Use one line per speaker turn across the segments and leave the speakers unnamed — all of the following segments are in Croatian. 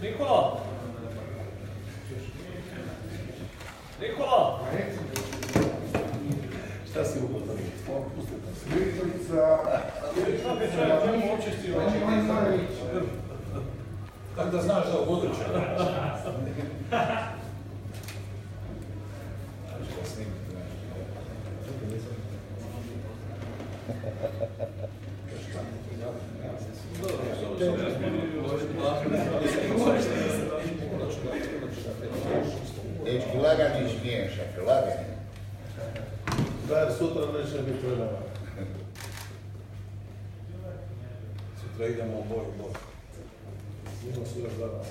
Nikola! Nikola!
Šta si ugodan?
Sličica...
Kako da znaš da ubuduće?
Dečki, lagani smiješak, lagani.
Da, sutra neće biti vremena. Sutra idemo u boj. Idemo sutra za nas.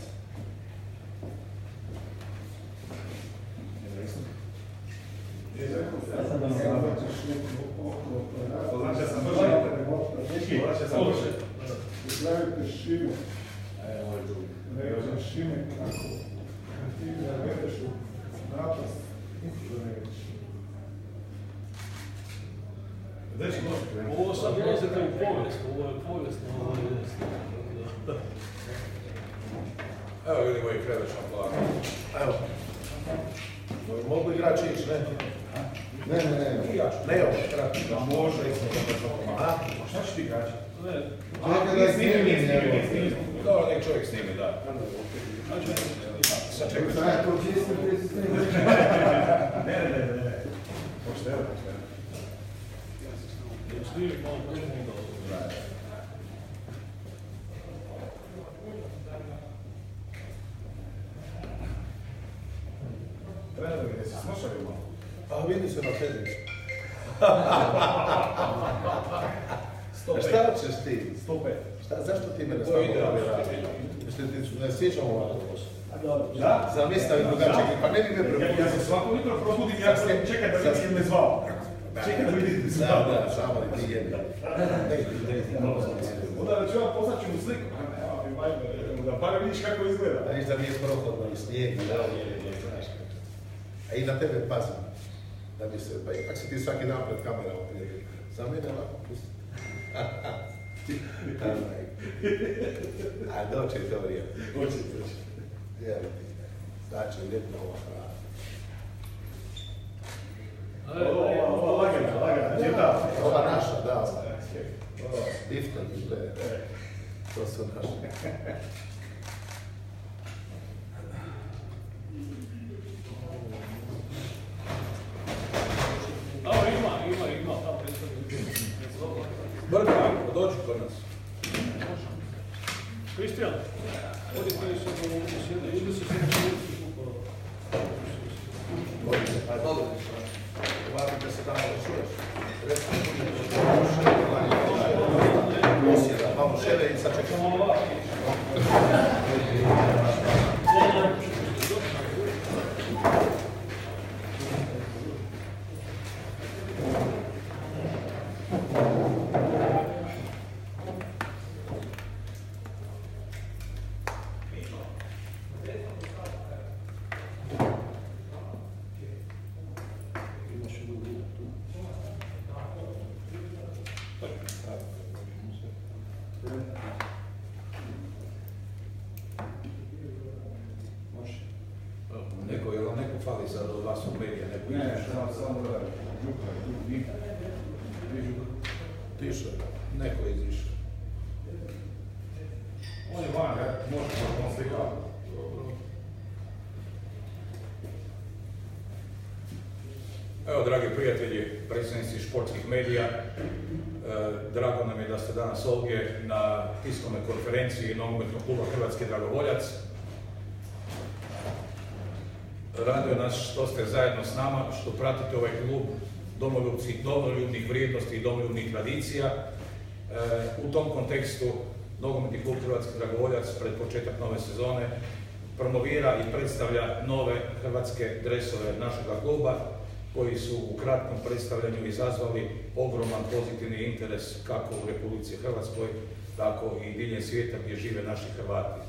Izgledajte šime. Reći šime kako ti ne vedeš u napast, da ne vidiš.
Ovo sad ulazite u povijest, ovo je povijest.
Evo ljudi moji krevećom planu. Evo. Mogu igrači ići, ne? Ne, evo, kratko. Može. Šta ćeš ti igrači? Dobro, nek čovjek snimi, da. Sad čekaj. Ne. Pošteno. Treba da gdje si slušali malo? A vidi se na sedmicu. Šta ćeš ti? 105. Zašto ti mene stavno radi? Mislim ti ne sjećam ovako. Da? Zamistavi drugačeg, pa ne bi me probudio.
Ja se svako jutro probudim, ja sam čekaj da vidim me zvao. Čekaj da vidim me zvao.
Da, samo li ti jedno.
Onda da ću vam poslaću mu sliku. Da bar vidiš kako izgleda.
Da ništa nije prohodno i snijeg, da je, znaš kako. A i na tebe pazim. Da bi se, pa ipak si ti svaki dan pred kamerama prijatelj. Za mene ovako pusti. A doće to vrijeme.
Doće.
Jel ti, znači ljetna ova hrana.
Ova lagana, gdje ta?
Ova naša, da. Difton izgleda. To su naše.
Ima, tamo predstavljaju.
Brka, dođi kod nas.
Kristijan, ovdje koji su sjede, ili su sjede
Pa dobro. Vratite se tamo da čuješ. Osjeda, malo šere i sad čekamo.
Neko fali sad od vas u medija, neko
Ne, samo da Žuka, Nika.
Tiše, neko je izišao.
On je van, može da on slika.
Evo, dragi prijatelji, predstavnici športskih medija, drago nam je da ste danas ovdje na tiskovnoj konferenciji Nogometnog kluba Hrvatski Dragovoljac. Raduje nas što ste zajedno s nama, što pratite ovaj klub domoljubnih vrijednosti i domoljubnih tradicija. U tom kontekstu Nogometni klub Hrvatski Dragovoljac pred početak nove sezone promovira i predstavlja nove hrvatske dresove našega kluba koji su u kratkom predstavljanju izazvali ogroman pozitivni interes kako u Republici Hrvatskoj, tako i diljem svijeta gdje žive naši Hrvati.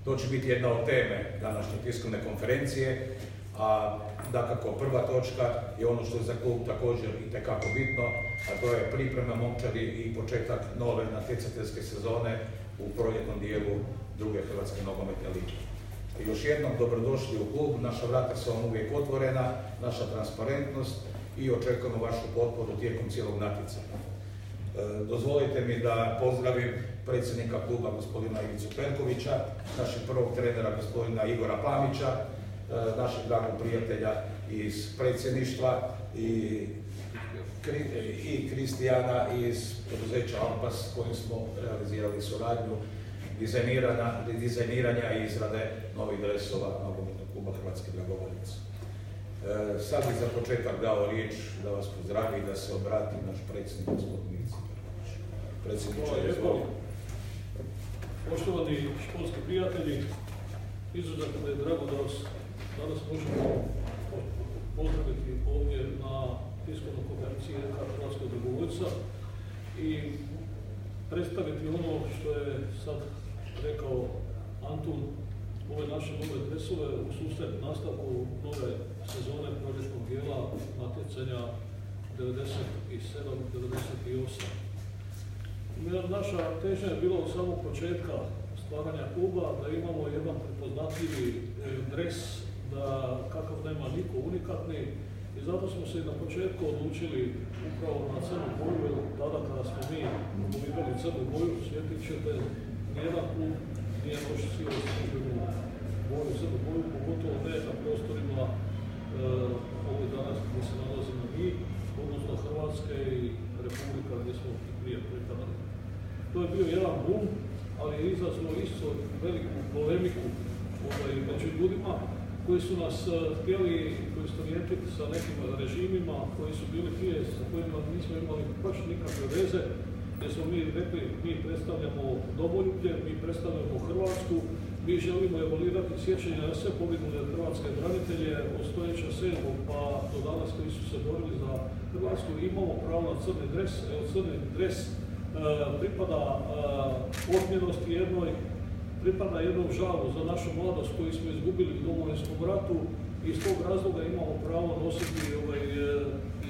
To će biti jedna od teme današnje tiskovne konferencije, a dakako prva točka je ono što je za klub također itekako bitno, a to je priprema momčadi i početak nove natjecateljske sezone u proljetnom dijelu druge Hrvatske nogometne lige. I još jednom dobrodošli u klub, naša vrata su vam uvijek otvorena, naša transparentnost i očekujemo vašu potporu tijekom cijelog natjecanja. Dozvolite mi da pozdravim predsjednika kluba gospodina Ivicu Perkovića, našeg prvog trenera gospodina Igora Pamića, našeg dragog prijatelja iz predsjedništva i Kristijana iz poduzeća Alpas, kojim smo realizirali suradnju dizajniranja i izrade novih dresova nogometnog kluba Hrvatski dragovoljac. Sad bih za početak dao riječ da vas pozdravi i da se obrati naš predsjednik gospodin Ivica Perković. Predsjedniče, izvolite.
Poštovani športski prijatelji, izuzetno je drago da vas danas možemo pozdraviti ovdje na tiskovnoj konferenciji NK Hrvatskog dragovoljca i predstaviti ono što je sad rekao Antun, ove naše nove dresove u susret nastavku nove sezone proljetnog dijela natjecanja 97-98. Naša težnja je bila od samog početka stvaranja kluba da imamo jedan prepoznatljivi dres, da kakav nema niko unikatni, i zato smo se na početku odlučili upravo na crnu boju, jer tada kada smo mi promovirali crnu boju, sjetit ćete, nijedan klub nije nosio službenu boju, crnu boju, pogotovo ne na prostorima ovih danas gdje se nalazimo mi, odnosno Hrvatske i Republika gdje smo prije pripadali. To je bio jedan boom, ali je izazvao isto veliku polemiku među ljudima koji su nas htjeli poistovjetiti sa nekim režimima koji su bili prije, sa kojima nismo imali baš nikakve veze, jer smo mi rekli, mi predstavljamo domoljublje, mi predstavljamo Hrvatsku, mi želimo evaluirati sjećanje na sve poginule hrvatske branitelje od stoljeća 7. pa do danas koji su se borili za Hrvatsku. Imamo pravo na crni dres, crni dres pripada odmjenosti jednoj, pripada jednom žalu za našu mladost koju smo izgubili u Domovinskom ratu i iz tog razloga imamo pravo nositi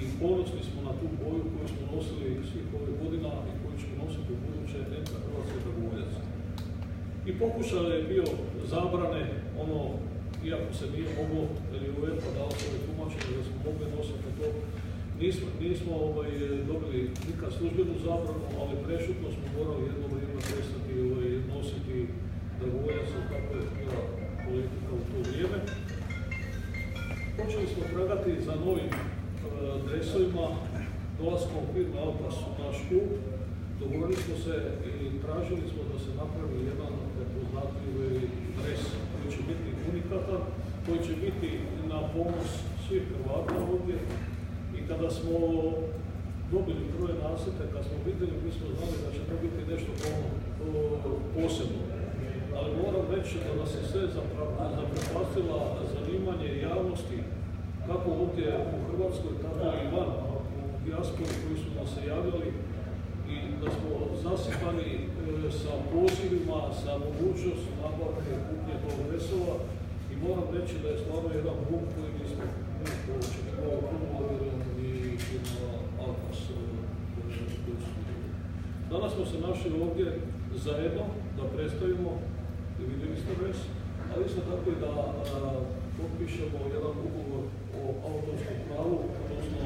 i ponosni smo na tu boju koju smo nosili svih ovih godina i koju ćemo nositi u buduće NK Hrvatski dragovoljac. I pokušaj je bio zabrane, iako se nije moglo, jer je UEFA dao svoje tumačenje da smo mogli nositi to, nismo dobili nikad službenu zabranu, ali prešutno smo morali jedno vrijeme prestati nositi dragovoljaca, kako je bila politika u to vrijeme. Počeli smo tragati za novim dresovima, dolaskom firme Alpas u naš klub. Dogovorili smo se i tražili smo da se napravi jedan prepoznatljivi dres koji će biti unikatan, koji će biti na ponos svih Hrvata ovdje. I kada smo dobili prve nasete, kad smo vidjeli, mi smo znali da će to biti nešto posebno. Ali moram reći da nas je sve zaprepastila zanimanje javnosti, kako ovdje u Hrvatskoj, tako i van, u dijaspori koji su nas se javljali, i da smo zasipani sa pozivima, sa mogućnost nabavke kupnje tog dresova, i moram reći da je stvarno jedan boom koji nismo očekivali i firma Alpas. Danas smo se našli ovdje zajedno da predstavimo, i vidjeli ste dres, ali isto tako i da potpišemo jedan ugovor o autorskom pravu, odnosno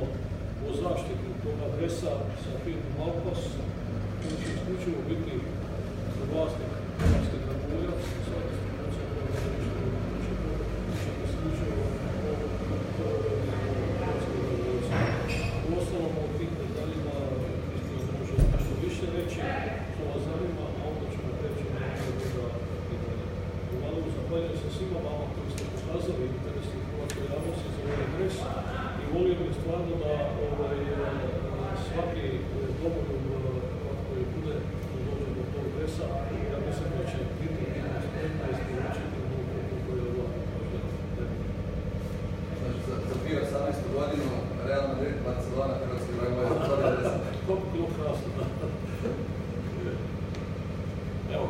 o zaštiti toga dresa sa firmom Alpas, koji će isključivo biti vlasnik Hrvatski dragovoljac, sad institucija koja je nešto isključivo Hrvatski dragovoljac. U osnovom od tih detaljima mislim da može nešto više reći, što vas zanima, a onda ćemo reći na druga pitanja. Uglavnom, zahvaljujem se svima vama koji ste pokazali interes u hrvatskoj javnosti za ovaj dres i volio bih stvarno da svaki domoljub koji bude dođe do tog dresa, ja mislim da će biti spremna isporučiti mnogo koji je ovo možda nema.
Znači, za 2018. godinu Real Madrid, Barcelona, Hrvatski dragovoljac, to je dres.
To bi bilo krasno, da. Evo,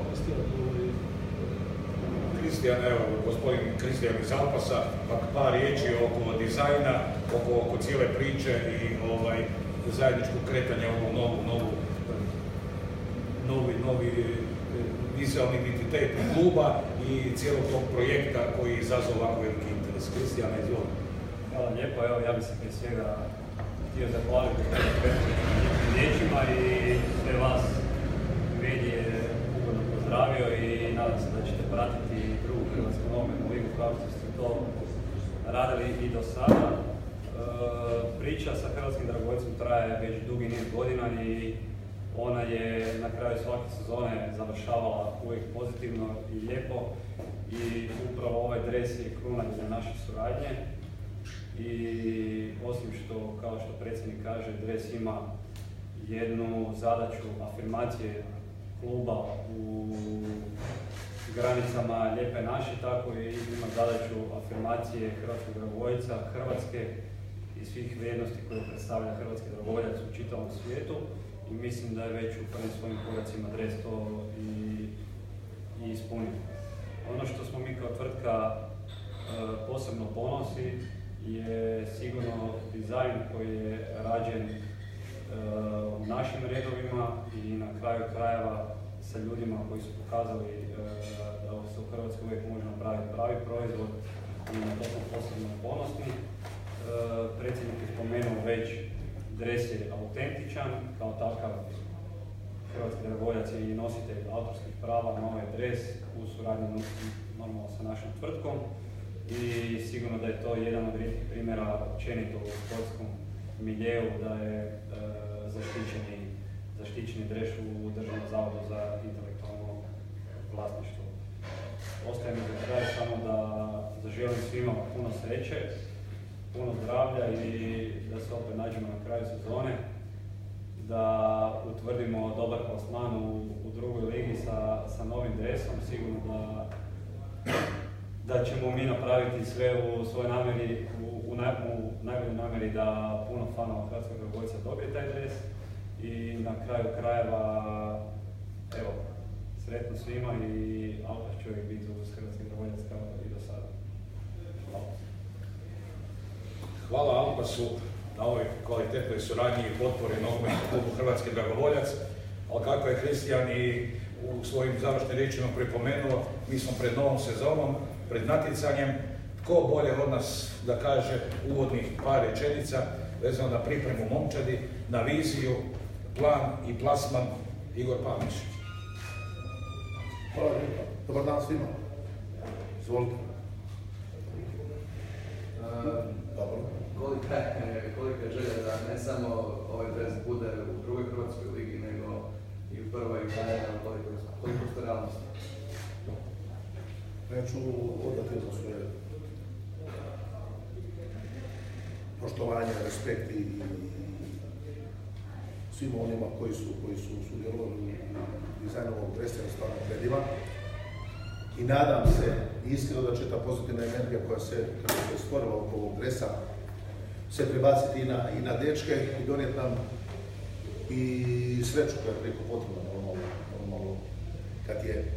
Kristijan, evo, gospodin Kristijan iz Alpasa, par riječi oko dizajna, oko cijele priče i zajedničkog kretanja u novi vizualni identitet kluba i cijelog tog projekta koji izazove ovako veliki interes. Kristijana, izvoli.
Hvala lijepo, evo ja bih se prije svega htio zahvaliti riječima i sve vas medije ugodno pozdravio i nadam se da ćete pratiti drugu Hrvatsku nogometnu ligu kao što ste to radili i do sada. Priča sa Hrvatskim dragovoljcem traje već dugi niz godina i ona je na kraju svake sezone završavala uvijek pozitivno i lijepo i upravo ovaj dres je kruna za naše suradnje. I osim što, kao što predsjednik kaže, dres ima jednu zadaću afirmacije kluba u granicama Lijepe naše, tako i ima zadaću afirmacije hrvatskog dragovoljca, Hrvatske i svih vrijednosti koje predstavlja hrvatski dragovoljac u čitavom svijetu. I mislim da je već u prvim svojim koracima dres to i ispunio. Ono što smo mi kao tvrtka posebno ponosi je sigurno dizajn koji je rađen u našim redovima i na kraju krajeva sa ljudima koji su pokazali da se u Hrvatskoj uvijek može napraviti pravi proizvod i na to smo posebno ponosni. Predsjednik je spomenuo već, dres je autentičan, kao takav hrvatski dragovoljac je i nositelj autorskih prava na ovaj dres u suradnji normalno sa našom tvrtkom. I sigurno da je to jedan od rijetkih primjera općenito u sportskom miljeu da je zaštićeni dres u Državnom zavodu za intelektualno vlasništvo. Ostaje mi za kraj samo da zaželim svima puno sreće, puno zdravlja i da se opet nađemo na kraju sezone, da utvrdimo dobar plasman u drugoj ligi sa novim dresom. Sigurno da ćemo mi napraviti sve u svojoj namjeri, u najboljoj namjeri da puno fanova hrvatskog dragovoljca dobije taj dres i na kraju krajeva, evo, sretno svima i Alpaz će uvijek biti uz hrvatski dragovoljac kao i do sada. Hvala.
Hvala Alpasu na ovoj kvalitetnoj suradnji i potpori nogometnom klubu Hrvatski dragovoljac, ali kako je Kristijan i u svojim završnim riječima pripomenuo, mi smo pred novom sezonom, pred natjecanjem. Tko bolje od nas da kaže uvodnih par rečenica vezano na pripremu momčadi, na viziju, plan i plasman? Igor Pavlić.
Hvala lijepa. Dobar dan svima. Izvolite. Dobro.
Kolika je želja da ne samo ovaj dres bude u drugoj Hrvatskoj ligi, nego i u prvoj i koliko ste realnosti?
Ja ću odati za svoje poštovanje, respekt i svima onima koji su sudjelovali u dizajnu ovog dresa, stvarno predivan. I nadam se iskreno da će ta pozitivna energija koja se stvorila oko ovog dresa se prebaciti i na dečke i donijeti nam i sreću koja je preko potrebna normalno kad je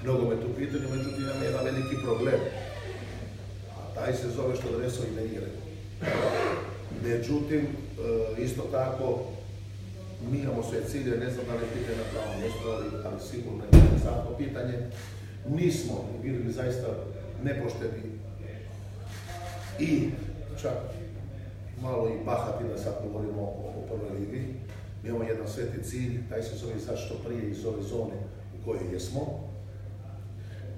nogomet u pitanju. Međutim, imamo jedan veliki problem, a taj se zove što dresovi ne igre. Međutim, isto tako, mi imamo sve cilje, ne znam da li je pitanje na pravom mjestu, ali sigurno je interesantno pitanje. Nismo bili zaista nepošteni i čak malo i bahati da sad govorimo o prvoj ligi. Mi imamo jedan sveti cilj, taj se zove sad što prije iz ove zone u kojoj jesmo,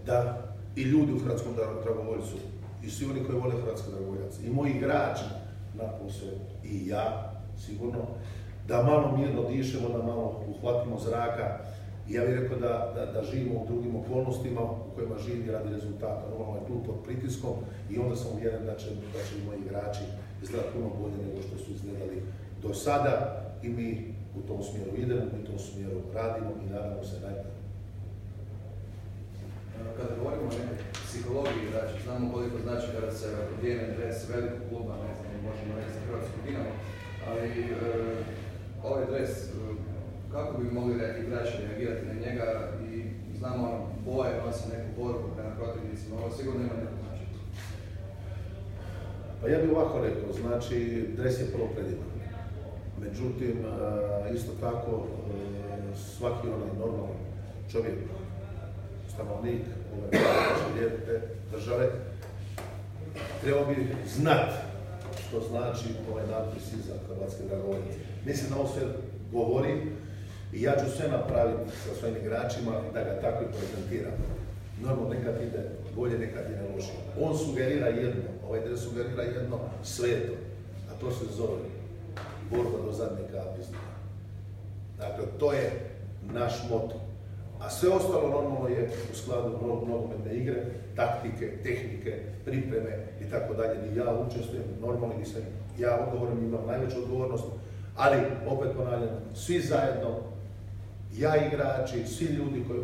da i ljudi u hrvatskom dragovoljcu i svi oni koji vole hrvatski dragovoljac i moji igrači napose i ja sigurno, da malo mirno dišemo, da malo uhvatimo zraka. I ja bih rekao da živimo u drugim okolnostima u kojima živi radi rezultata. Normalno je tu pod pritiskom i onda sam uvjeren da će i moji igrači izgledati puno bolje nego što su izgledali do sada i mi u tom smjeru idemo, mi u tom smjeru radimo i nadamo se najbolje.
Kada govorimo o nekoj psihologiji igrača, znamo koliko znači kada se odjene dres velikog kluba, ne znam, možemo reći za Hrvatsku Dinamo, ali ovaj dres, kako bi mogli igrači reagirati na njega i znamo boje nosi neku poruku prema protivnicima, ovo sigurno ima neko značaj.
Pa ja bih ovako rekao, znači dres je prvo predivan. Međutim, isto tako, svaki onaj normalan čovjek, stanovnik ove naše lijepe države, trebao bi znati što znači ovaj natpis iza Hrvatske dragovoljac. Mislim da ovo sve govori i ja ću sve napraviti sa svojim igračima da ga tako i prezentiram. Normalno nekad ide bolje, nekad ide loše. On sugerira jedno, ovaj dres sugerira jedno sveto, a to se zove borba do zadnje kapi. Dakle, to je naš moto. A sve ostalo normalno je u skladu nogometne igre, taktike, tehnike, pripreme i tako dalje. I ja učestvujem normalno, nisam ja odgovoran, imam najveću odgovornost, ali opet ponavljam, svi zajedno, ja igrači, svi ljudi koji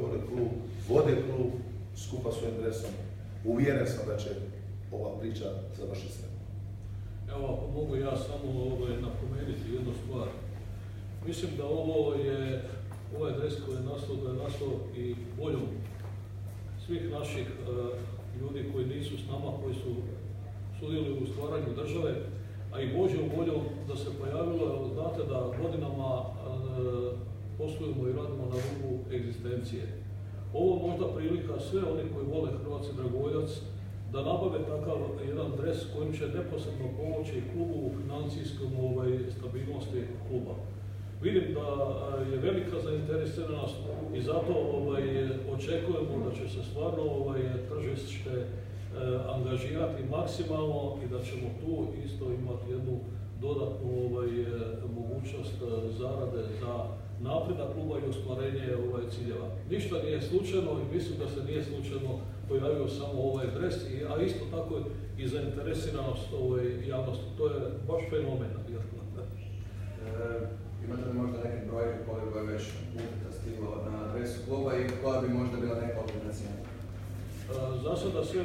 vode klub skupa svojim dresom. Uvjeren sam da će ova priča završiti sve.
Evo, ako mogu ja samo napomenuti jednu stvar. Mislim da ovaj dres koji je nastao i voljom svih naših ljudi koji nisu s nama, koji su sudjelovali u stvaranju države, a i Božjom voljom da se pojavilo, znate da godinama poslujemo i radimo na rubu egzistencije. Ovo možda prilika sve oni koji vole Hrvatski dragovoljac da nabave takav jedan dres kojim će neposredno pomoći klubu u financijskom stabilnosti kluba. Vidim da je velika zainteresiranost i zato očekujemo da će se stvarno tržište angažirati maksimalno i da ćemo tu isto imati jednu dodatnu mogućnost zarade za napredak kluba i ostvarenje ciljeva. Ništa nije slučajno i mislim da se nije slučajno pojavio samo ovaj dres, a isto tako i zainteresiranost javnosti. To je baš fenomen.
Imate li možda neke brojke koliko je već upita stiglo na adresu kluba i koja bi možda bila neka obligacija?
Za sada sve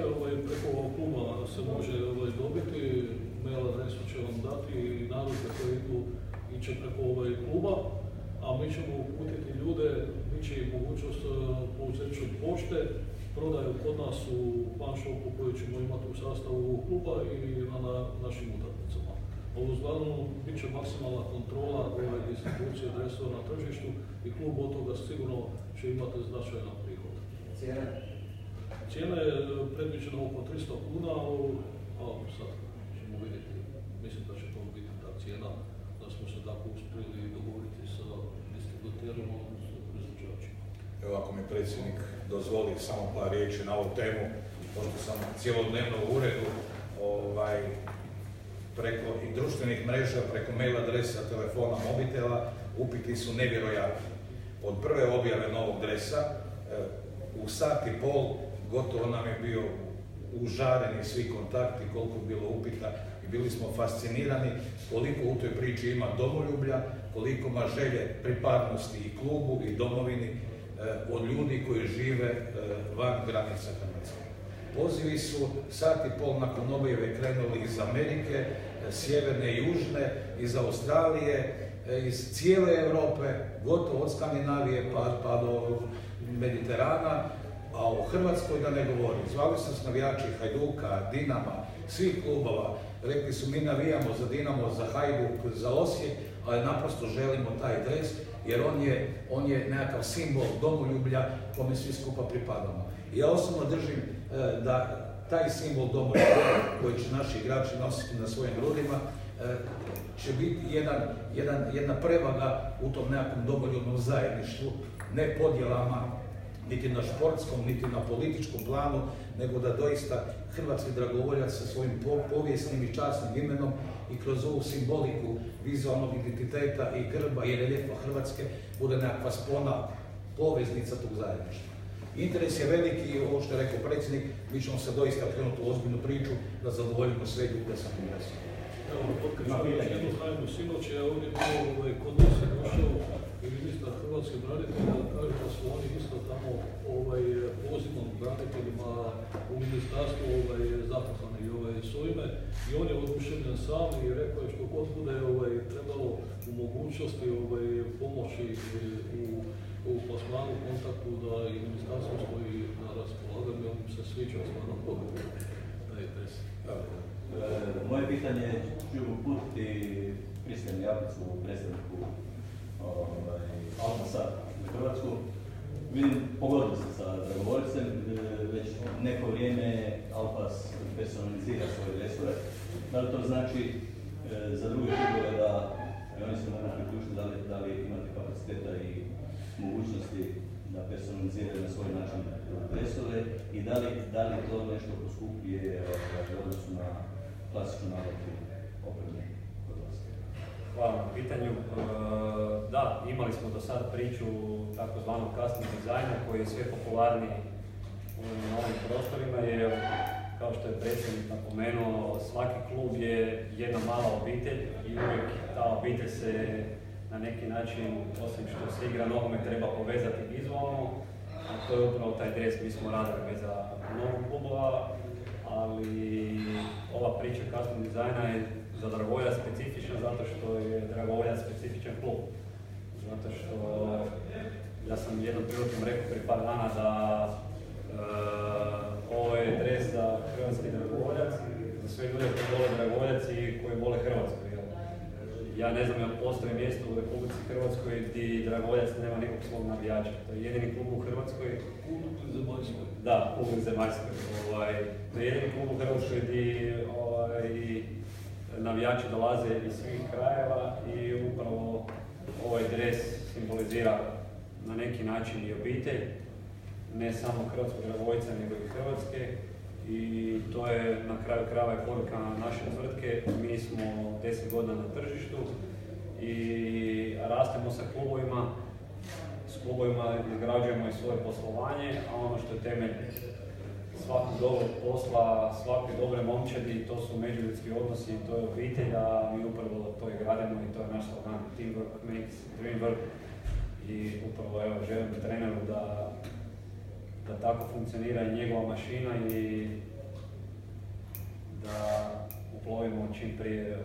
preko ovog kluba se može dobiti, mail adresu će vam dati i narudžbe koje idu iće preko kluba, a mi ćemo uputiti ljude, bit će i mogućnost pouzeću pošte, prodaju kod nas u fan shopu koju ćemo imati u sastavu kluba i na našim utakmicama. Uglavnom, bit će maksimalna kontrola distribucije dresova na tržištu i klub od toga sigurno će imati značajan prihod.
Cijena?
Cijena je predviđena oko 300 kuna, a sad ćemo vidjeti. Mislim da će to biti ta cijena, da smo se tako uspjeli dogovoriti sa distributerom, odnosno proizvođačima.
Evo, ako mi predsjednik dozvoli samo par riječi na ovu temu, pošto sam cijelodnevno u uredu, preko i društvenih mreža, preko mail adresa, telefona, mobitela, upiti su nevjerojatni. Od prve objave novog dresa, u sat i pol gotovo nam je bio užareni svi kontakti, koliko je bilo upita i bili smo fascinirani koliko u toj priči ima domoljublja, koliko ima želje pripadnosti i klubu i domovini od ljudi koji žive van granica Hrvatske. Pozivi su sat i pol nakon objave krenuli iz Amerike, sjeverne i južne, iz Australije, iz cijele Europe, gotovo od Skandinavije pa do Mediterana, a o Hrvatskoj da ne govorim. Zvali su nas navijači Hajduka, Dinama, svih klubova. Rekli su mi navijamo za Dinamo, za Hajduk, za Osijek, ali naprosto želimo taj dres jer on je nekakav simbol domoljublja kome svi skupa pripadamo. I ja osobno držim da taj simbol domoljublja koji će naši igrači nositi na svojim grudima će biti jedna prevaga u tom nekakvom domoljubnom zajedništvu, ne podjelama niti na športskom, niti na političkom planu, nego da doista hrvatski dragovoljac sa svojim povijesnim i časnim imenom i kroz ovu simboliku vizualnog identiteta i grba i reljefa Hrvatske bude nekakva spona, poveznica tog zajedništva. Interes je veliki i ovo što je rekao predsjednik, mi ćemo se doista krenuti u ozbiljnu priču da zadovoljimo sve ljude sa kongresom.
Evo, otkrišću jednu tajnu, sinoć je ovdje bio kod nas je došao i ministar hrvatskih branitelja da kaže da su oni isto tamo pozivom braniteljima u ministarstvu zaposlani s ovime i on je oduševljen sam i rekao je što god bude trebalo u mogućnosti pomoći u plasmanu kontaktu da i ministarstvo stoji na raspolaganju, on se sviđa stvarno pogled.
Moje pitanje ću uputiti Kristijanu Japicu, predstavniku Alpasa u Hrvatsku. Vidim, pogodili ste sa Dragovoljcem, već neko vrijeme Alpas personalizira svoje dresove. Da li to znači za druge klubove da oni se mogu priključiti, da li imate kapaciteta i mogućnosti da personaliziraju na svoj način dresove i da li to nešto poskupljuje u odnosu na klasičnu nabavku opreme kod vas?
Hvala na pitanju. Da, imali smo do sad priču takozvanog custom dizajna koji je sve popularniji u novim prostorima jer, kao što je predsjednik napomenuo, svaki klub je jedna mala obitelj i uvijek ta obitelj se na neki način, osim što se igra nogomet, treba povezati vizualno, a to je upravo taj dres. Mi smo radili za mnogo klubova, ali ova priča custom dizajna je za Dragovoljac specifična zato što je Dragovoljac specifičan klub. Zato što ja sam jednom prilikom rekao prije par dana da ovo je dres za hrvatski Dragovoljac, za sve ljude koji vole Dragovoljac i koji vole Hrvatsku. Ja ne znam jel postoji mjesto u Republici Hrvatskoj gdje Dragovoljac nema nikog svog navijača. To je jedini klub u Hrvatskoj.
Kugli zemaljskoj.
Da, Kugli zemaljskoj. To je jedini klub u Hrvatskoj gdje navijači dolaze iz svih krajeva i upravo ovaj dres simbolizira na neki način i obitelj, ne samo hrvatskog Dragovoljca nego i Hrvatske. I to je na kraju krajeva i poruka naše tvrtke. Mi smo 10 godina na tržištu i rastemo sa klubovima. S klubovima izgrađujemo i svoje poslovanje, a ono što je temelj svakog dobrog posla, svake dobre momčadi, to su međuljudski odnosi, to je obitelj, a mi upravo to i gradimo i to je naš slogan Teamwork makes dream work. I upravo evo, želim treneru da tako funkcionira i njegova mašina i da uplovimo čim prije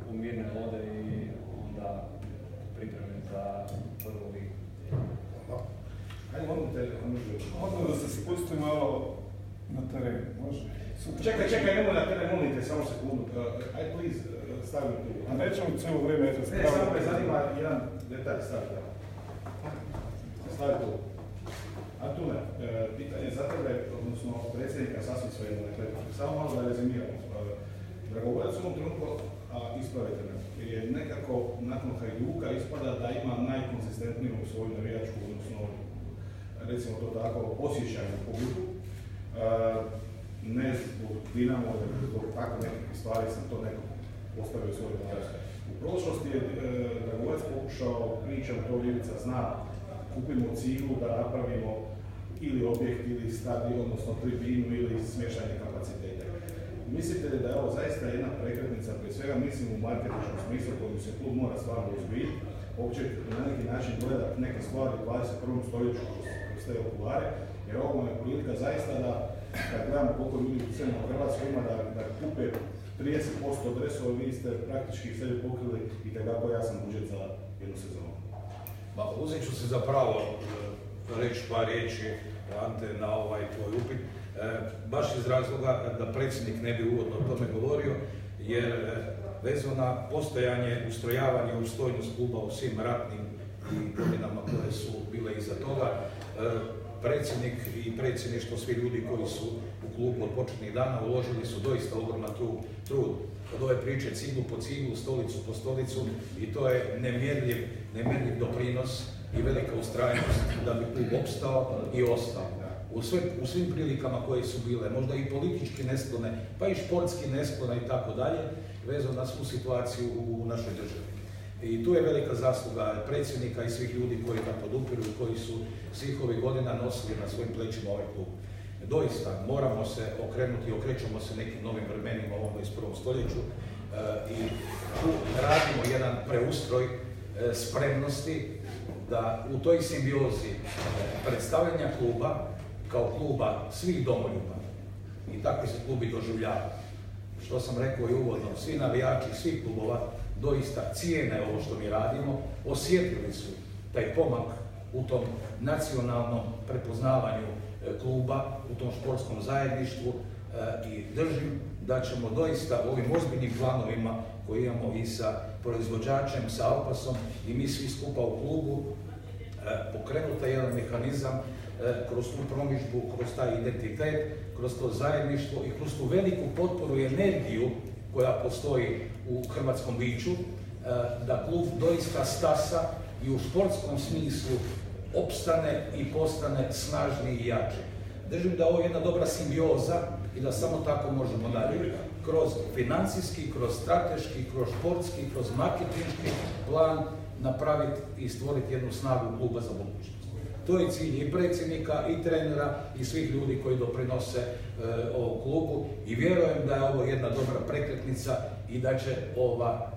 u mirne vode i onda pripremimo za prvu ligu.
Ajde, molim da se spusti malo na teren, može?
Čekaj, nemoj na teren, molite, samo sekundu. Ajde, please, stavim tu.
A nećemo cijelo vrijeme
Ne, samo me zanima jedan detalj, stavi tu. Antune, pitanje za tebe, odnosno predsjednika, sasvim svejedno, dakle, samo malo da rezimiramo. Dragovoljac u ovom trenutku, ispravite me, je nekako nakon Hajduka ispada da ima najkonzistentniju svoju navijačku, odnosno, recimo to tako, osjećajnu pobudu. Ne zbog Dinamo, zbog tako nekakvih stvari sam to neko postavio svoj glas. U prošlosti je Dragovoljac pokušao, pričam, to Ivica zna, kupimo ciglu da napravimo ili objekt, ili stadion, odnosno tribinu, ili smještajne kapacitete. Mislite li da je ovo zaista jedna prekretnica, prije svega mislim u marketinškom smislu koju se klub mora stvarno uzbiti, uopće na neki način gledati neke stvari u 21. stoljeću kroz te okulare, jer ovo je prilika zaista da, kad gledamo koliko ljudi u cijelom Hrvatskoj ima da kupe 30% dresova, vi ste praktički sebi pokrili i tako jasan budžet za jednu sezonu.
Uzet ću se zapravo reći par riječi, Ante, na ovaj tvoj upit. Baš iz razloga da predsjednik ne bi uvodno o tome govorio, jer vezano na postojanje, ustrojavanje, opstojnost kluba u svim ratnim i godinama koje su bile iza toga, predsjednik i predsjedništvo, svi ljudi koji su u klubu od početnih dana uložili su doista ogroman trud. Od ove priče ciglu po ciglu, stolicu po stolicu i to je nemjerljiv doprinos i velika ustrajnost da bi klub opstao i ostao. U svim prilikama koje su bile, možda i politički nesklone, pa i športski nesklone i tako dalje, vezano na svu situaciju u našoj državi. I tu je velika zasluga predsjednika i svih ljudi koji ga podupiru, koji su svih ovih godina nosili na svojim plećima ovaj klub. Doista, moramo se okrenuti, okrećemo se nekim novim vremenima u ovom 21. stoljeću i tu radimo jedan preustroj spremnosti da u toj simbiozi predstavljanja kluba kao kluba svih domoljuba i tako se klub i doživljava. Što sam rekao i uvodno, svi navijači, svih klubova doista cijene ovo što mi radimo, osjetili su taj pomak u tom nacionalnom prepoznavanju kluba, u tom športskom zajedništvu i držim da ćemo doista u ovim ozbiljnim planovima koji imamo i sa proizvođačem, sa Alpasom i mi svi skupa u klubu pokrenuti jedan mehanizam kroz tu promidžbu, kroz taj identitet, kroz to zajedništvo i kroz tu veliku potporu i energiju koja postoji u hrvatskom biću, da klub doista stasa i u športskom smislu opstane i postane snažniji i jači. Držim da ovo je jedna dobra simbioza i da samo tako možemo dalje. Kroz financijski, kroz strateški, kroz športski, kroz marketinški plan napraviti i stvoriti jednu snagu kluba za budućnost. To je cilj i predsjednika, i trenera, i svih ljudi koji doprinose ovom klubu i vjerujem da je ovo jedna dobra prekretnica i da će ova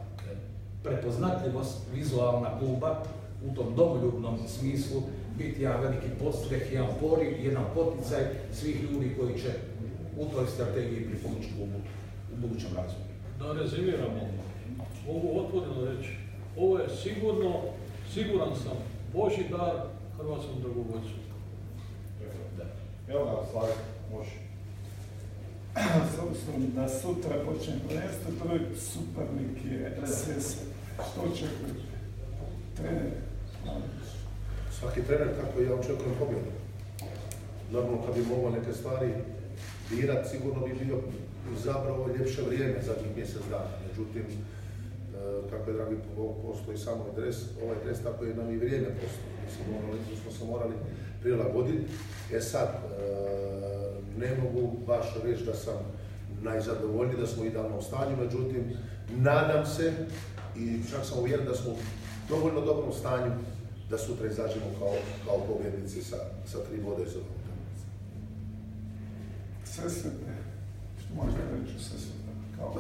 prepoznatljivost vizualna kluba u tom domoljubnom smislu biti jedan veliki podstreh, jedan poriv, jedan poticaj svih ljudi koji će u toj strategiji pripomoći klubu u budućem razvoju.
Da rezimiramo, mogu otvoreno reći, ovo je siguran sam, Božji dar hrvatskom dragovoljcu.
Evo ga, Slavik, može. S obzirom da sutra počne prvenstvo, prvi suparnik je SS. Što očekujete? Trener?
Svaki trener, tako ja očekujem pobjedu. Normalno, kad bi mogao neke stvari birat, sigurno bi bio izabrao ljepše vrijeme zadnjih mjesec dana. Međutim, kako je dragi postoji samo ovaj dres, tako je nam i vrijeme postoji. Mislim, smo se morali prilagoditi. Sad, ne mogu baš reći da sam najzadovoljniji, da smo u idealnom stanju, međutim, nadam se i čak sam uvjeren da smo u dovoljno dobrom stanju da sutra izađemo kao pobjednici sa 3 bode iz ove utakmice.
Sesvete, što možete reći o Sesvete?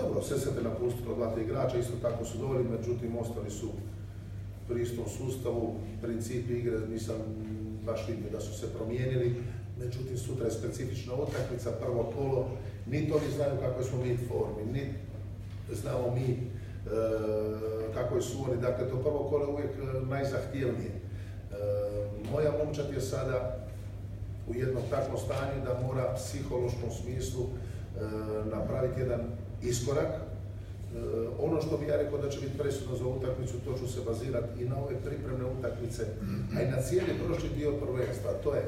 Dobro, Sesvete napustilo 2 igrača, isto tako su doveli, međutim ostali su pri istom sustavu, principi igre nisam baš vidio da su se promijenili, međutim sutra je specifična utakmica, prvo kolo, niti oni znaju kako smo mi formi, niti znamo mi kako su oni, dakle to prvo kolo je uvijek najzahtjevnije. Moja momčad je sada u jednom takvom stanju da mora psihološkom smislu napraviti jedan iskorak. Ono što bi ja rekao da će biti presudno za utakmicu, to ću se bazirati i na ove pripremne utakmice, a i na cijeli prošli dio prvenstva. To je,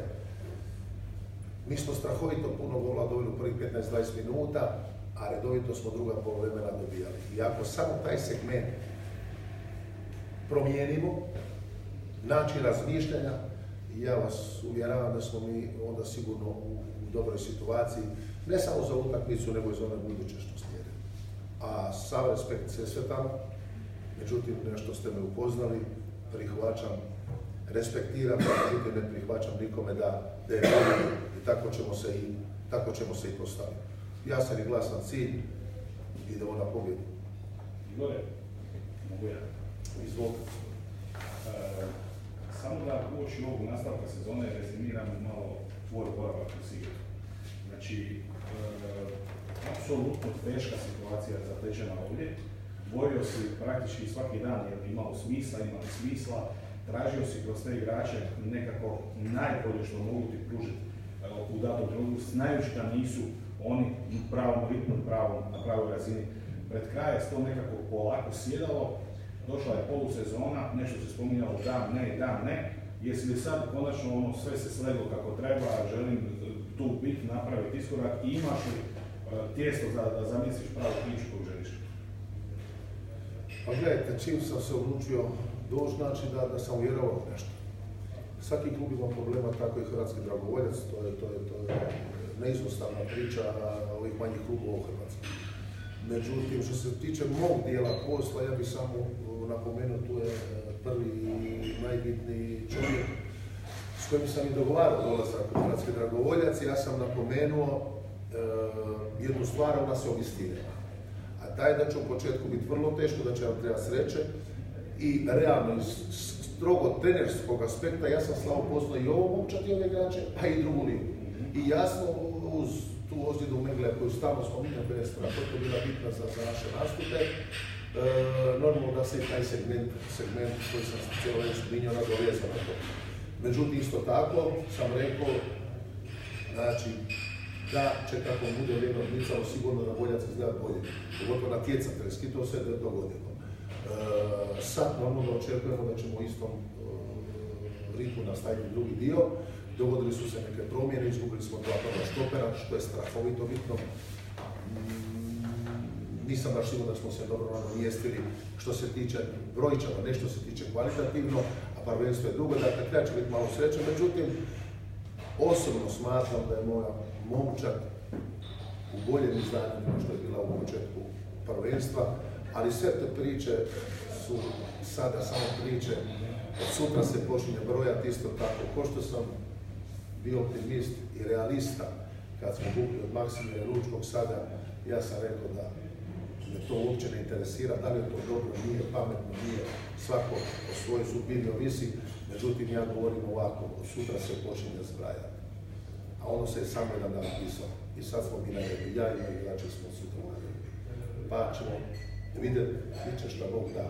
mi smo strahovito puno gola dobili u prvih 15-20 minuta, a redovito smo druga polovremena dobijali. I ako samo taj segment promijenimo, način razmišljanja, ja vas uvjeravam da smo mi onda sigurno u dobroj situaciji, ne samo za utakmicu, nego i za one buduće što slijede. A sav respekt Sesvetama, međutim nešto ste me upoznali, prihvaćam, respektiram, međutim ne prihvaćam nikome da je bolje i tako ćemo se i postaviti. Jasan i glasan cilj, idemo na pobjedu.
Igore, mogu ja?
Izvolite.
Samo da uoči ovog nastavka sezone rezimiram malo tvoj boravak u Sigurdu. Znači, apsolutno teška situacija zatečena ovdje. Borio si praktički svaki dan jer imalo smisla, tražio si kroz te igrače nekako najbolje što mogu ti pružiti u datom trenutku, znajući da nisu oni u pravom ritmu, na pravoj razini. Pred kraj je to nekako polako sjedalo, došla je polusezona, nešto se spominjalo da, ne. Jesi li sad konačno sve se sleglo kako treba, želim tu biti, napraviti iskorak i imaš li tijesto da zamisliš pravu priču koju želiš?
Pa gledajte, čim sam se odlučio doći, znači da sam uvjerovao nešto. Svaki klub ima problema, tako i Hrvatski dragovoljac, to je neizostavna priča ovih manjih klubova u Hrvatskoj. Međutim, što se tiče mog dijela posla, ja bih samo napomenuo, tu je prvi i najbitniji čovjek s kojim sam i dogovarao dolazak u Hrvatski dragovoljac. Ja sam napomenuo jednu stvar, ona se obistine. A taj da će u početku biti vrlo teško, da će nam treba sreće i realno iz strogo trenerskog aspekta ja sam slavo poznao i ovo momčad i ove igrače, a i drugu ligu. I jasno uz tu ozljedu Megle koju stalno spominjam, koja je strašno bila bitna za naše nastupe, normalno da se i taj segment koji sam cijelo već spominjao nadovezao na to. Međutim, isto tako sam rekao, znači, da će kako bude vrijeme odmicalo sigurno Dragovoljac izgleda bolje, pogotovo natjecateljski, to se dogodilo. Sad normalno očekujemo da ćemo u istom ritmu nastaviti drugi dio. Dogodili su se neke promjene, izgubili smo 2 prva štopera, što je strahovito bitno. Nisam baš siguran da smo se dobro nadomjestili što se tiče brojčana, ne što se tiče kvalitativno, a prvenstvo je dugo, dakle treba će biti malo sreće. Međutim, osobno smatram da je moja momčad u boljem izdanju nego što je bila u početku prvenstva, ali sve te priče su sada samo priče. Od sutra se počinje brojati isto tako. Ko što sam bio optimist i realista kad smo vukli od Maksimira Ručkog, sada ja sam rekao da me to uopće ne interesira, da li je to dobro, nije pametno, nije, svako o svojoj sudbini ovisi, međutim ja govorim ovako, od sutra se počinje zbrajati. A ono se je samo jedan dan pisao i sad smo mi na redu, ja i moji igrači smo sutra na redu. Pa ćemo vidjeti, bit će šta Bog da,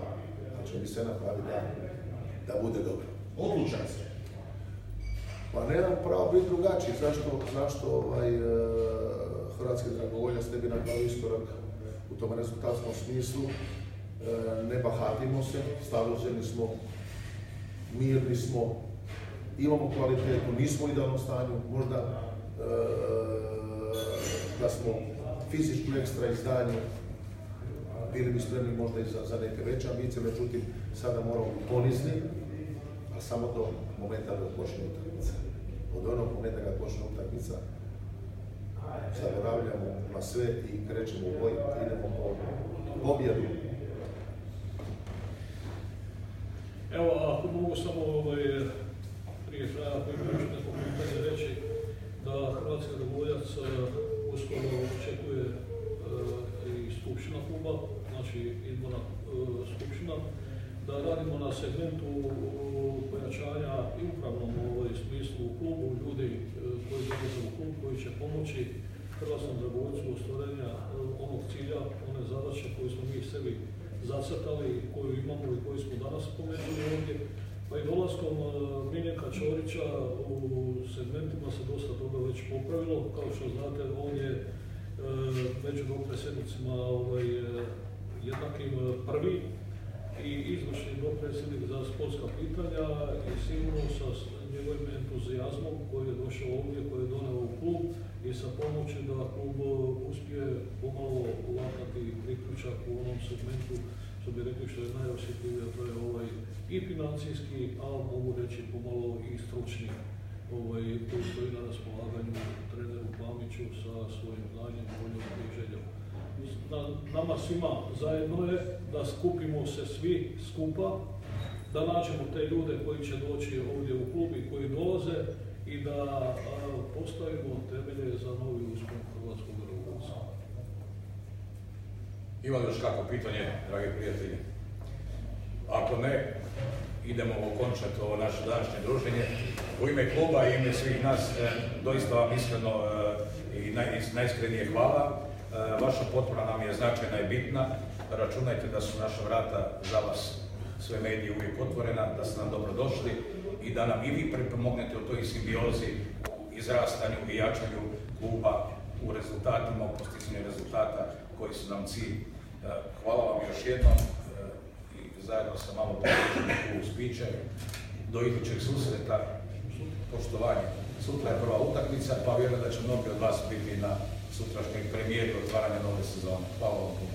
ali će mi sve napraviti da bude dobro.
Odlučan se.
Pa nemam pravo biti drugačiji, zašto hrvatski dragovoljac ne bi napravio iskorak u tom rezultatskom smislu, ne bahatimo se, staloženi smo, mirni smo, imamo kvalitetu, nismo u idealnom stanju, možda da smo fizički ekstra izdanju, bili bi spremni možda i za neke veće ambicije, međutim sada moramo biti ponizni, ali samo do momenta da počne utakmica. Od onog momenta kad počne utakmica, zaboravljamo na sve i krećemo u boj, idemo po pobjedu.
Evo, ako mogu samo prije kraja neko pitanje reći da hrvatski dragovoljac uskoro očekuje i skupština kluba, znači izborna skupština, da radimo na segmentu pojačanja i upravnom smislu u klubu, ljudi koji dolaze u klub, koji će pomoći hrvatskom dragovoljcu u ostvarenja onog cilja, one zadaće koje smo mi sebi zacrtali, koju imamo i koju smo danas spomenuli ovdje. Pa i dolaskom Miljenka Ćorića u segmentima se dosta toga već popravilo. Kao što znate, on je među dopredsjednicima jednakim prvi i izvršni dopredsjednik za sportska pitanja i sigurno sa njegovim entuzijazmom koji je došao ovdje, koji je doneo u klub i sa pomoći da klub uspije pomalo ulatati priključak u onom segmentu, što bi rekli što je najosjetljivije, to je i financijski, a mogu reći pomalo i stručni, koji stoji na raspolaganju treneru Pamiću sa svojim znanjem, voljom i željom. Nama svima zajedno je da skupimo se svi skupa, da nađemo te ljude koji će doći ovdje u klub i koji dolaze i da postavimo temelje za novi uspon hrvatskog dragovoljca.
Ima li još kakvo pitanje, dragi prijatelji? Ako ne, idemo okončati ovo naše današnje druženje. U ime kluba i ime svih nas doista vam iskreno i najiskrenije hvala. Vaša potpora nam je značajna i bitna. Računajte da su naša vrata za vas, sve medije uvijek otvorena, da ste nam dobro došli i da nam i vi pripomognete u toj simbiozi, izrastanju i jačanju kluba u rezultatima, u postizanju rezultata koji su nam cilj. Hvala vam još jednom i zajedno sa malo pomoću u spiče. Do idućeg susreta, poštovanje. Sutra je prva utakmica, pa vjerujem da će mnogi od vas biti na sutrašnjeg premijeru otvaranja nove sezone. Hvala vam puno.